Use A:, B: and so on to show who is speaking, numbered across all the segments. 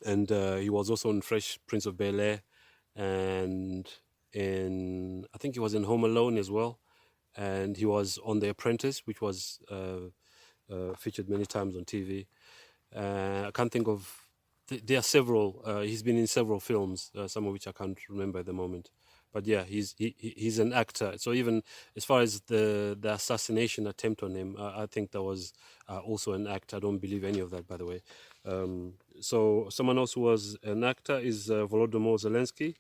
A: and he was also in Fresh Prince of Bel-Air, and I think he was in Home Alone as well, and he was on The Apprentice, which was featured many times on TV. I can't think of. There are several. He's been in several films, some of which I can't remember at the moment. But yeah, he's an actor. So even as far as the assassination attempt on him, I think that was also an act. I don't believe any of that, by the way. So someone else who was an actor is Volodymyr Zelensky.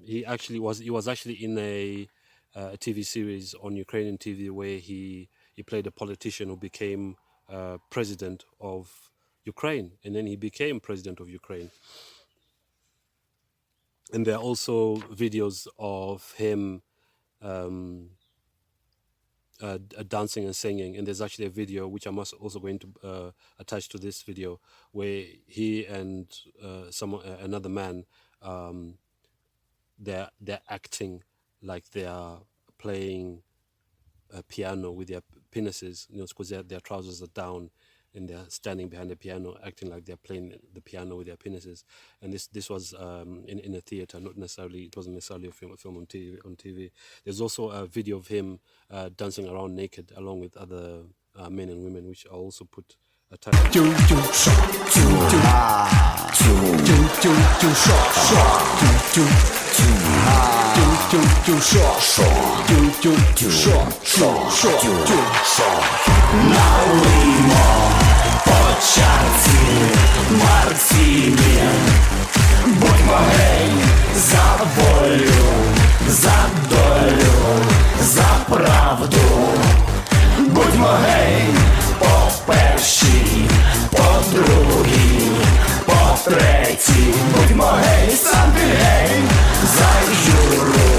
A: He was actually in a TV series on Ukrainian TV where he played a politician who became president of Ukraine, and then he became president of Ukraine. And there are also videos of him dancing and singing, and there's actually a video which I'm also going to attach to this video where he and another man, they're acting like they are playing a piano with their penises, because their trousers are down and they're standing behind the piano acting like they're playing the piano with their penises. And this was in a theater, it wasn't necessarily a film on TV. There's also a video of him dancing around naked along with other men and women, which I also put attached.
B: Будьмо гей за волю, за долю, за правду. Будьмо гей по першій, по другій, по третій. Будьмо гей, сам ти гей, за Юру,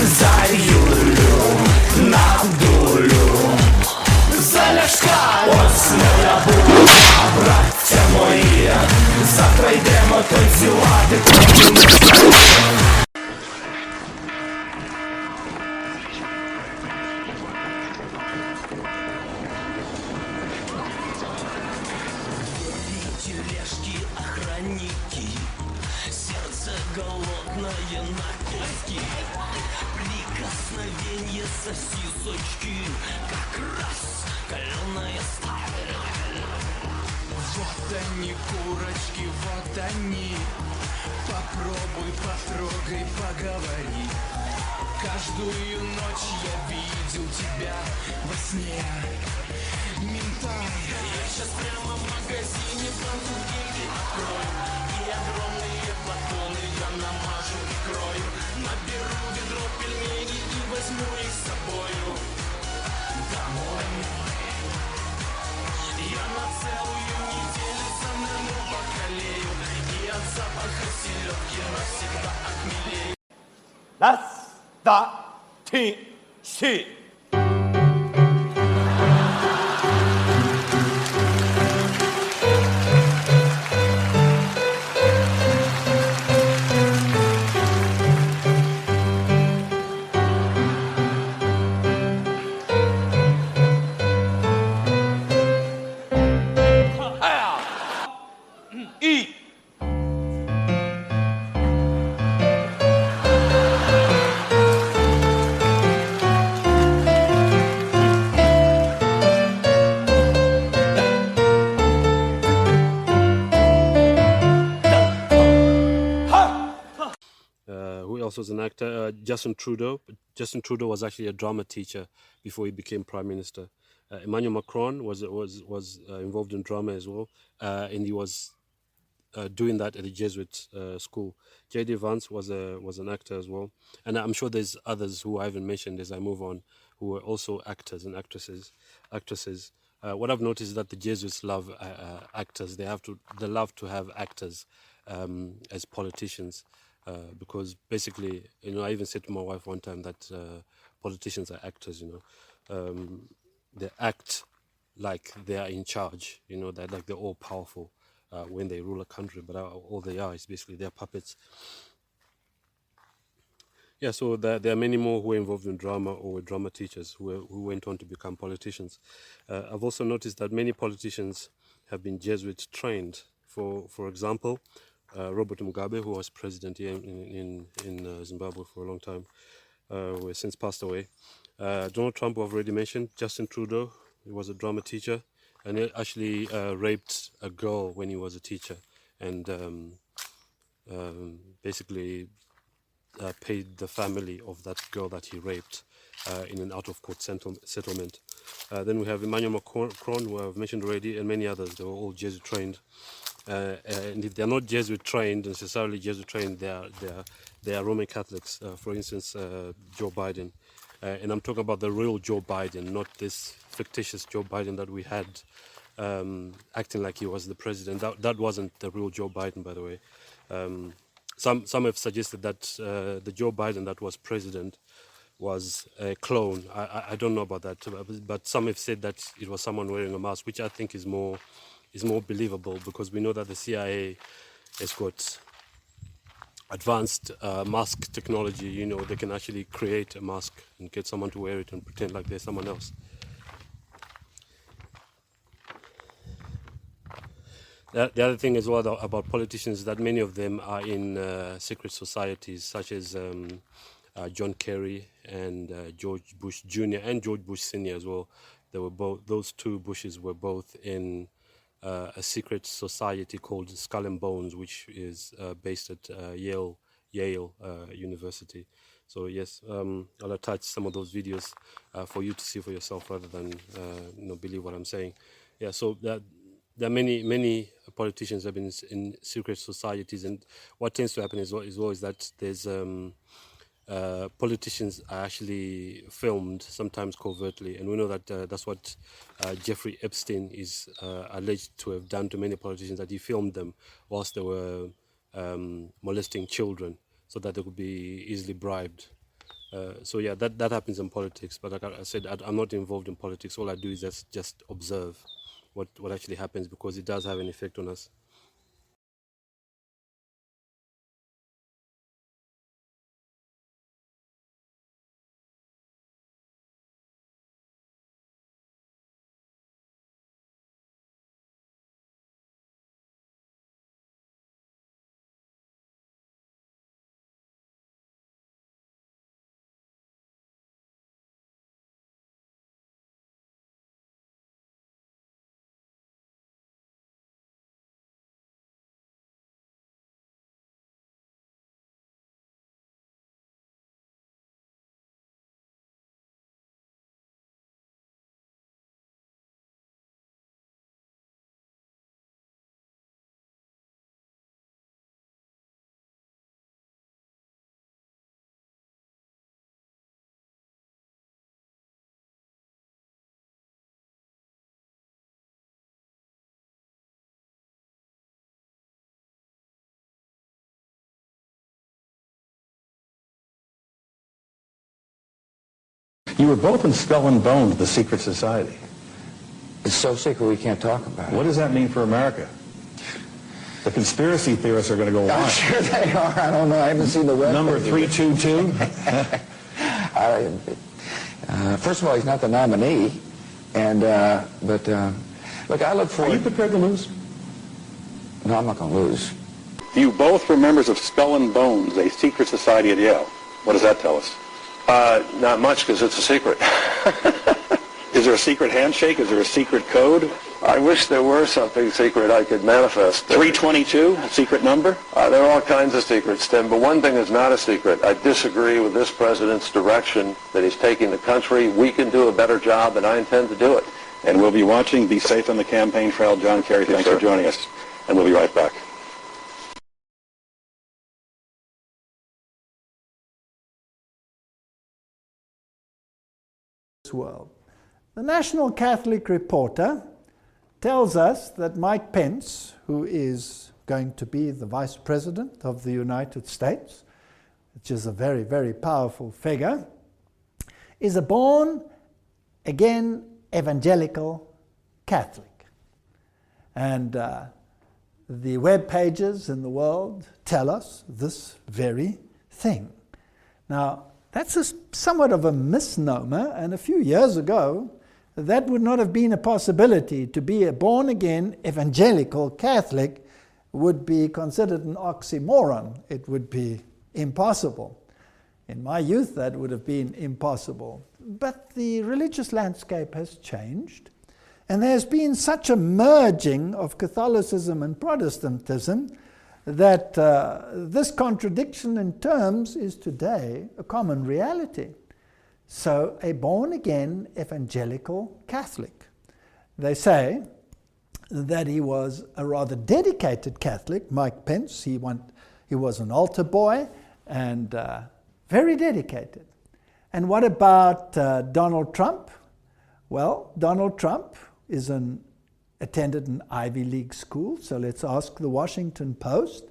B: за Юлю, на долю. За Ляшка, ось моя була, браття мої, завтра йдемо танцювати, поки не встаємо. Тележки, охранники, сердце голодное на куски, прикосновенье сосисочки, как раз каленая сталь. Вот они, курочки, вот они, попробуй, потрогай, поговори. Каждую ночь я видел тебя во сне, ментай. Я сейчас прямо в магазине бандуги открою, и огромные батоны я намажу и крою. Наберу ведро пельменей и возьму их с собою домой. Я на целую неделю самому поколею, и от запаха селедки навсегда отмелею.
C: Раз, два, три, четыре. И
A: who else was an actor? Justin Trudeau. Justin Trudeau was actually a drama teacher before he became prime minister. Emmanuel Macron was involved in drama as well, and he was doing that at the Jesuit school. J.D. Vance was an actor as well, and I'm sure there's others who I haven't mentioned as I move on, who were also actors and actresses. What I've noticed is that the Jesuits love actors. They love to have actors as politicians, because basically, I even said to my wife one time that politicians are actors. They act like they are in charge. They're like they're all powerful when they rule a country, but all they are is basically they're puppets. Yeah, so there are many more who are involved in drama or were drama teachers who went on to become politicians. I've also noticed that many politicians have been Jesuit trained. For example, Robert Mugabe, who was president here in Zimbabwe for a long time, who has since passed away. Donald Trump, who I've already mentioned. Justin Trudeau, he was a drama teacher, and he actually raped a girl when he was a teacher, and basically paid the family of that girl that he raped in an out-of-court settlement. Then we have Emmanuel Macron, who I've mentioned already, and many others. They were all Jesuit trained. And if they're not Jesuit trained, necessarily Jesuit trained, they are Roman Catholics. For instance, Joe Biden. And I'm talking about the real Joe Biden, not this fictitious Joe Biden that we had acting like he was the president. That wasn't the real Joe Biden, by the way. Some have suggested that the Joe Biden that was president was a clone. I don't know about that, but some have said that it was someone wearing a mask, which I think is more believable, because we know that the CIA has got advanced mask technology. You know, they can actually create a mask and get someone to wear it and pretend like they're someone else. The other thing as well about politicians is that many of them are in secret societies, such as John Kerry and George Bush Jr. and George Bush Sr. as well. They were both; those two Bushes were both in a secret society called Skull and Bones, which is based at Yale University. So yes, I'll attach some of those videos for you to see for yourself, rather than believe what I'm saying. Yeah, so there are many politicians have been in secret societies, and what tends to happen is always that there's politicians are actually filmed, sometimes covertly, and we know that that's what Jeffrey Epstein is alleged to have done to many politicians, that he filmed them whilst they were molesting children so that they could be easily bribed. So yeah, that happens in politics, but like I said, I'm not involved in politics. All I do is just observe what actually happens, because it does have an effect on us.
D: You were both in Skull and Bones, the secret society.
E: It's so secret we can't talk about it.
D: What does that mean for America? The conspiracy theorists are going to go
E: I'm
D: on.
E: sure they are. I don't know. I haven't seen the web.
D: Number
E: page.
D: 322?
E: First of all, he's not the nominee. And, look, I look
D: Are
E: forward...
D: you prepared to lose?
E: No, I'm not going to lose.
F: You both were members of Skull and Bones, a secret society at Yale. What does that tell us?
G: Not much, because it's a secret.
F: Is there a secret handshake? Is there a secret code?
G: I wish there were something secret I could manifest.
F: 322, a secret number?
G: There are all kinds of secrets, Tim, but one thing is not a secret. I disagree with this president's direction that he's taking the country. We can do a better job, and I intend to do it.
F: And we'll be watching. Be safe on the campaign trail. John Kerry,
G: Yes,
F: thanks
G: sir.
F: for joining us. And we'll be right back.
H: World. The National Catholic Reporter tells us that Mike Pence, who is going to be the Vice President of the United States, which is a very, very powerful figure, is a born-again evangelical Catholic. And the web pages in the world tell us this very thing. Now, that's somewhat of a misnomer, and a few years ago, that would not have been a possibility. To be a born-again evangelical Catholic would be considered an oxymoron. It would be impossible. In my youth, that would have been impossible. But the religious landscape has changed, and there's been such a merging of Catholicism and Protestantism that this contradiction in terms is today a common reality. So, a born-again evangelical Catholic. They say that he was a rather dedicated Catholic, Mike Pence. He was an altar boy and very dedicated. And what about Donald Trump? Well, Donald Trump attended an Ivy League school, so let's ask the Washington Post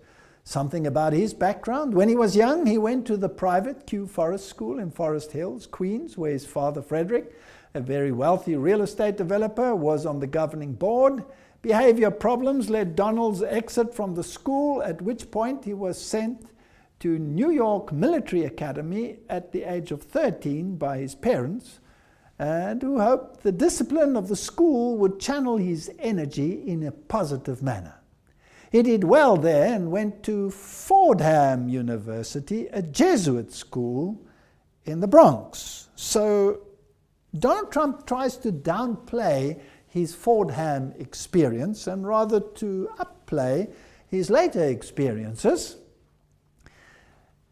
H: something about his background. When he was young, he went to the private Kew Forest School in Forest Hills, Queens, where his father, Frederick, a very wealthy real estate developer, was on the governing board. Behavior problems led Donald's exit from the school, at which point he was sent to New York Military Academy at the age of 13 by his parents, and who hoped the discipline of the school would channel his energy in a positive manner. He did well there and went to Fordham University, a Jesuit school in the Bronx. So Donald Trump tries to downplay his Fordham experience and rather to upplay his later experiences.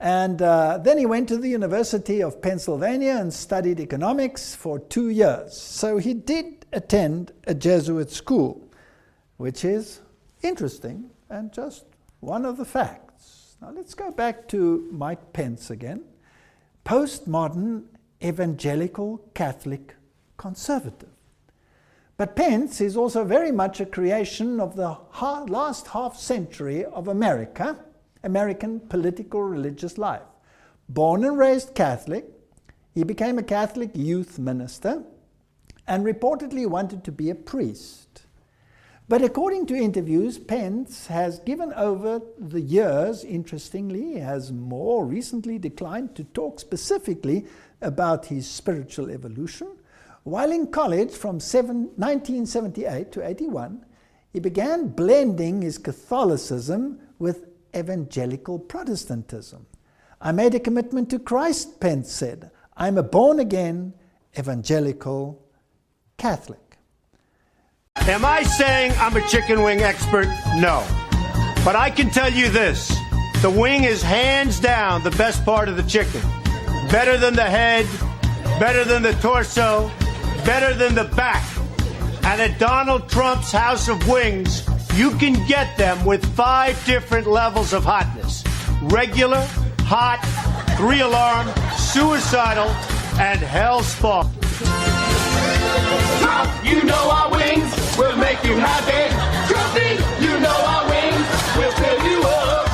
H: And then he went to the University of Pennsylvania and studied economics for 2 years. So he did attend a Jesuit school, which is interesting and just one of the facts. Now let's go back to Mike Pence again. Postmodern evangelical Catholic conservative. But Pence is also very much a creation of the last half century of American political religious life. Born and raised Catholic, he became a Catholic youth minister and reportedly wanted to be a priest. But according to interviews, Pence has given over the years, interestingly, has more recently declined to talk specifically about his spiritual evolution. While in college from 1978 to 81, he began blending his Catholicism with evangelical Protestantism. I made a commitment to Christ, Pence said. I'm a born-again evangelical Catholic.
C: Am I saying I'm a chicken wing expert? No. But I can tell you this. The wing is hands down the best part of the chicken. Better than the head, better than the torso, better than the back. And at Donald Trump's House of Wings, you can get them with 5 different levels of hotness. Regular, hot, 3-alarm, suicidal, and hellspawn.
B: Trump, you know our wings will make you happy. Trumpy, you know our wings will fill you up.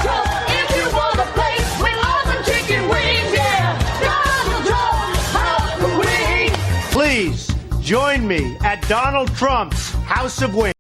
B: Trump, if you want a place with awesome chicken wings, yeah, Donald Trump's House of Wings.
C: Please join me at Donald Trump's House of Wings.